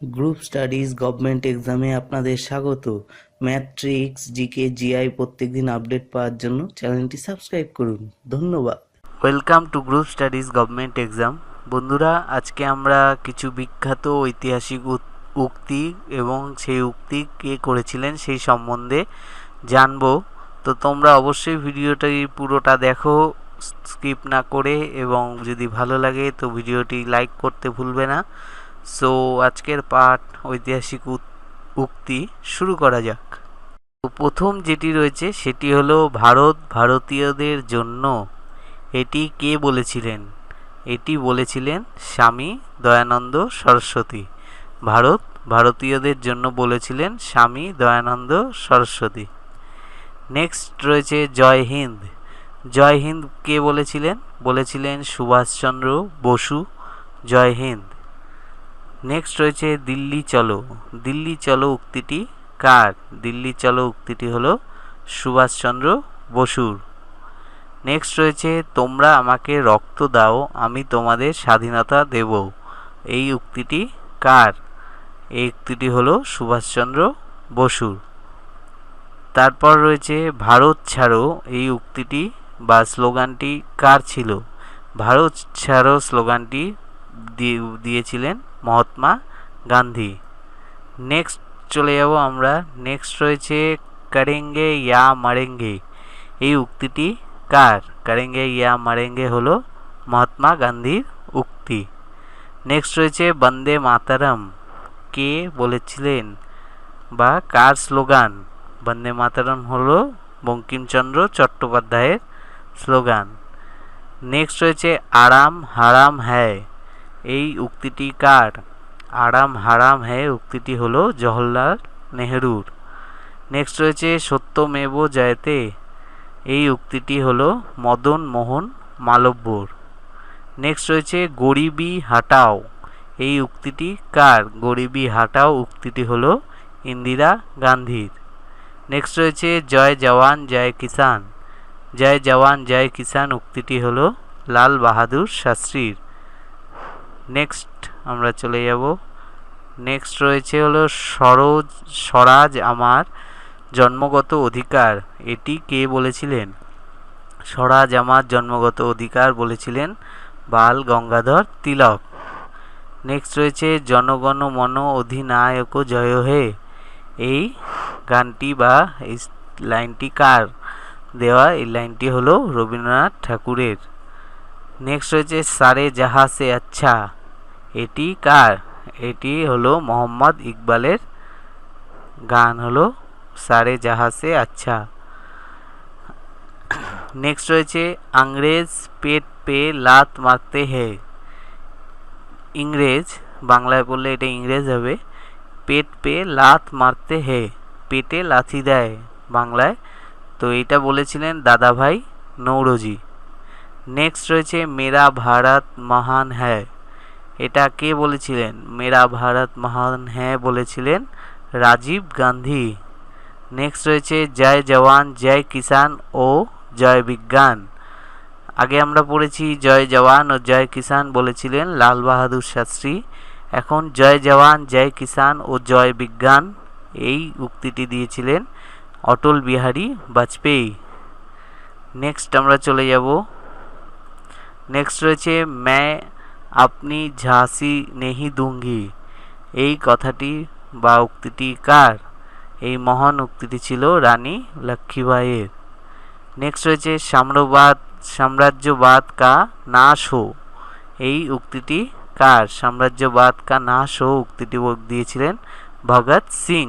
Group studies government এক্সামে আপনাদের স্বাগত। ম্যাথ, ট্রিক্স, জিকে, জিআই প্রত্যেকদিন আপডেট পাওয়ার জন্য চ্যানেলটি সাবস্ক্রাইব করুন। ধন্যবাদ। Welcome to group studies government exam. বন্ধুরা, আজকে আমরা কিছু বিখ্যাত ঐতিহাসিক উক্তি এবং সেই উক্তি কে করেছিলেন সেই সম্বন্ধে জানবো। তো তোমরা অবশ্যই ভিডিওটি পুরোটা দেখো, স্কিপ না করে, এবং যদি ভালো লাগে তো ভিডিওটি লাইক করতে ভুলবে না। সো আজকের পাঠ ঐতিহাসিক উক্তি শুরু করা যাক। তো প্রথম যেটি রয়েছে সেটি হলো ভারত ভারতীয়দের জন্য। এটি কে বলেছিলেন? এটি বলেছিলেন স্বামী দয়ানন্দ সরস্বতী। ভারত ভারতীয়দের জন্য বলেছিলেন স্বামী দয়ানন্দ সরস্বতী। নেক্সট রয়েছে জয় হিন্দ। জয় হিন্দ কে বলেছিলেন? বলেছিলেন সুভাষচন্দ্র বসু। জয় হিন্দ। নেক্সট রয়েছে দিল্লি চলো। দিল্লি চলো উক্তিটি কার? দিল্লি চলো উক্তিটি হলো সুভাষচন্দ্র বসুর। নেক্সট রয়েছে তোমরা আমাকে রক্ত দাও, আমি তোমাদের স্বাধীনতা দেব। এই উক্তিটি কার? এই উক্তিটি হলো সুভাষচন্দ্র বসুর। তারপর রয়েছে ভারত ছাড়ো। এই উক্তিটি বা স্লোগানটি কার ছিল? ভারত ছাড়ো স্লোগানটি দিয়েছিলেন মহাত্মা গান্ধী। নেক্সট চলে যাব আমরা। নেক্সট রয়েছে করেঙ্গে ইয়া মরেঙ্গে। এই উক্তিটি কার? করেঙ্গে ইয়া মরেঙ্গে হলো মহাত্মা গান্ধীর উক্তি। নেক্সট রয়েছে বন্দে মাতারম। কে বলেছিলেন বা কার স্লোগান? বন্দে মাতারম হলো বঙ্কিমচন্দ্র চট্টোপাধ্যায়ের স্লোগান। নেক্সট রয়েছে আরাম হারাম হ্যায়। এই উক্তিটি কার? আরাম হারাম হ্যায় উক্তিটি হলো জওহরলাল নেহরুর। নেক্সট রয়েছে সত্যমেব জয়তে। এই উক্তিটি হলো মদন মোহন মালব্যর। নেক্সট রয়েছে গরিবি হাটাও। এই উক্তিটি কার? গরিবি হাটাও উক্তিটি হলো ইন্দিরা গান্ধীর। নেক্সট রয়েছে জয় জওয়ান জয় কিষান। জয় জওয়ান জয় কিষান উক্তিটি হলো লাল বাহাদুর শাস্ত্রীর। নেক্সট আমরা চলে যাব। নেক্সট রয়েছে হলো স্বরাজ আমার জন্মগত অধিকার। এটি কে বলেছিলেন? স্বরাজ আমার জন্মগত অধিকার বলেছিলেন বাল গঙ্গাধর তিলক। নেক্সট রয়েছে জনগণ মন অধিনায়ক জয় হে। এই গানটি বা এই লাইনটি কার দেওয়া? এই লাইনটি হলো রবীন্দ্রনাথ ঠাকুরের। নেক্সট রয়েছে সারে জাহা সে আচ্ছা। এটি কার? এটি হলো মোহাম্মদ ইকবালের গান, হলো সারে জাহা সে আচ্ছা। নেক্সট রয়েছে আংরেজ পেট পে লাত মারতে হে। ইংরেজ বাংলায় বললে এটা ইংরেজ হবে। পেট পে লাত মারতে হে, পেটে লাথি দেয় বাংলায়। তো এটা বলেছিলেন দাদাভাই নৌরোজি। নেক্সট রয়েছে মেরা ভারত মহান হ্যায়। এটা কে বলেছিলেন? মেরা ভারত মহান হ্যায় বলেছিলেন রাজীব গান্ধী। নেক্সট রয়েছে জয় জওয়ান জয় কিষান ও জয় বিজ্ঞান। আগে আমরা পড়েছি জয় জওয়ান ও জয় কিষান বলেছিলেন লাল বাহাদুর শাস্ত্রী। এখন জয় জওয়ান জয় কিষান ও জয় বিজ্ঞান এই উক্তিটি দিয়েছিলেন অটল বিহারী বাজপেয়ী। নেক্সট আমরা চলে যাব। নেক্সট রয়েছে मैं अपनी झांसी नहीं दूंगी। এই কথাটি বা উক্তিটি কার? এই মহান উক্তিটি ছিল রানী লক্ষ্মীবাইয়ের। নেক্সট রয়েছে সাম্রাজ্যবাদ কা নাশ হো। এই উক্তিটি কার? সাম্রাজ্যবাদ কা নাশ হো উক্তিটি দিয়েছিলেন ভগৎ সিং।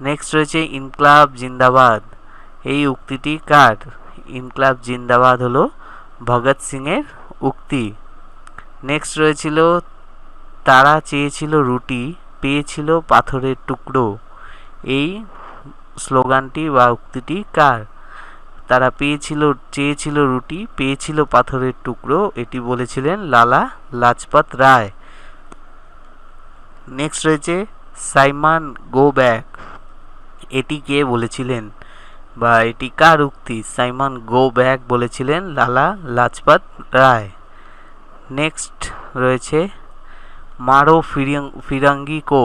নেক্সট রয়েছে ইনকলাব জিন্দাবাদ। এই উক্তিটি কার? ইনকলাব জিন্দাবাদ হলো ভগৎ সিং এর উক্তি। নেক্সট রয়েছিল তারা চেয়েছিল রুটি পেয়েছিল পাথরের টুকরো। এই স্লোগানটি বা উক্তিটি কার? তারা চেয়েছিল রুটি পেয়েছিল পাথরের টুকরো, এটি বলেছিলেন লালা লাজপত রায়। নেক্সট রয়েছে সাইমন গো ব্যাক। এটি কে বলেছিলেন বা এটি কার উক্তি? সাইমন গো ব্যাক বলেছিলেন লালা লাজপত রায়। নেক্সট রয়েছে মারো ফিরাঙ্গি কো,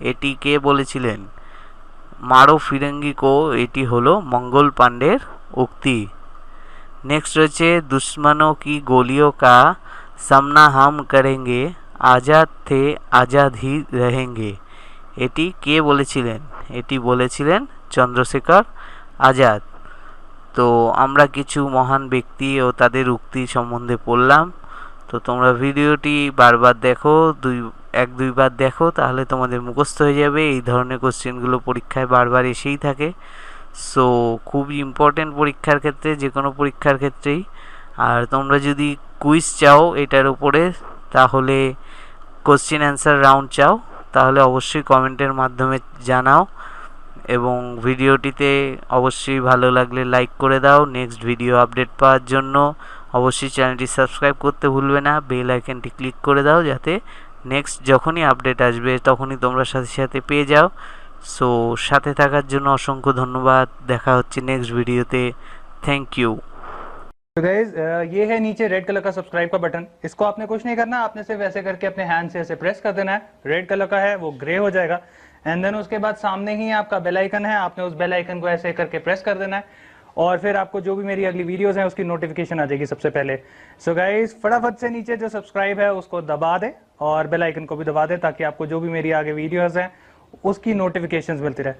এটি কে বলেছিলেন? মারো ফিরঙ্গি কো, এটি হলো মঙ্গল পাণ্ডের উক্তি। নেক্সট রয়েছে দুশ্মনों की गोलियों का सामना हम करेंगे, आज़ाद थे आज़ाद ही रहेंगे, এটি কে বলেছিলেন? এটি বলেছিলেন চন্দ্রশেখর আজাদ। তো আমরা কিছু মহান ব্যক্তি ও তাদের উক্তি সম্বন্ধে পড়লাম। তো তোমরা ভিডিওটি বারবার দেখো, এক দুইবার দেখো, তাহলে তোমাদের মুখস্থ হয়ে যাবে। এই ধরনের কোশ্চেনগুলো পরীক্ষায় বারবার এসেই থাকে। সো খুবই ইম্পর্টেন্ট পরীক্ষার ক্ষেত্রে, যে কোনো পরীক্ষার ক্ষেত্রেই। আর তোমরা যদি কুইজ চাও এটার উপরে, তাহলে কোশ্চেন অ্যান্সার রাউন্ড চাও, তাহলে অবশ্যই কমেন্টের মাধ্যমে জানাও। এবং ভিডিওটিতে অবশ্যই ভালো লাগলে লাইক করে দাও। নেক্সট ভিডিও আপডেট পাওয়ার জন্য অবশ্যই চ্যানেলটি সাবস্ক্রাইব করতে ভুলবে না। বেল আইকনটি ক্লিক করে দাও, যাতে নেক্সট যখনই আপডেট আসবে তখনই তোমরা সাথে সাথে পেয়ে যাও। সো সাথে থাকার জন্য অসংখ্য ধন্যবাদ। দেখা হচ্ছে নেক্সট ভিডিওতে। Thank you. तो गाइज ये है नीचे रेड कलर का सब्सक्राइब का बटन। इसको आपने कुछ नहीं करना, आपने सिर्फ ऐसे करके अपने हैंड से ऐसे प्रेस कर देना है। रेड कलर का है वो ग्रे हो जाएगा। एंड देन उसके बाद सामने ही आपका बेल आइकन है, आपने उस बेल आइकन को ऐसे करके प्रेस कर देना है, और फिर आपको जो भी मेरी अगली वीडियोस हैं उसकी नोटिफिकेशन आ जाएगी सबसे पहले। सो गाइज फटाफट से नीचे जो सब्सक्राइब है उसको दबा दे, और बेल आइकन को भी दबा दे, ताकि आपको जो भी मेरी आगे वीडियोस हैं उसकी नोटिफिकेशंस मिलती रहे।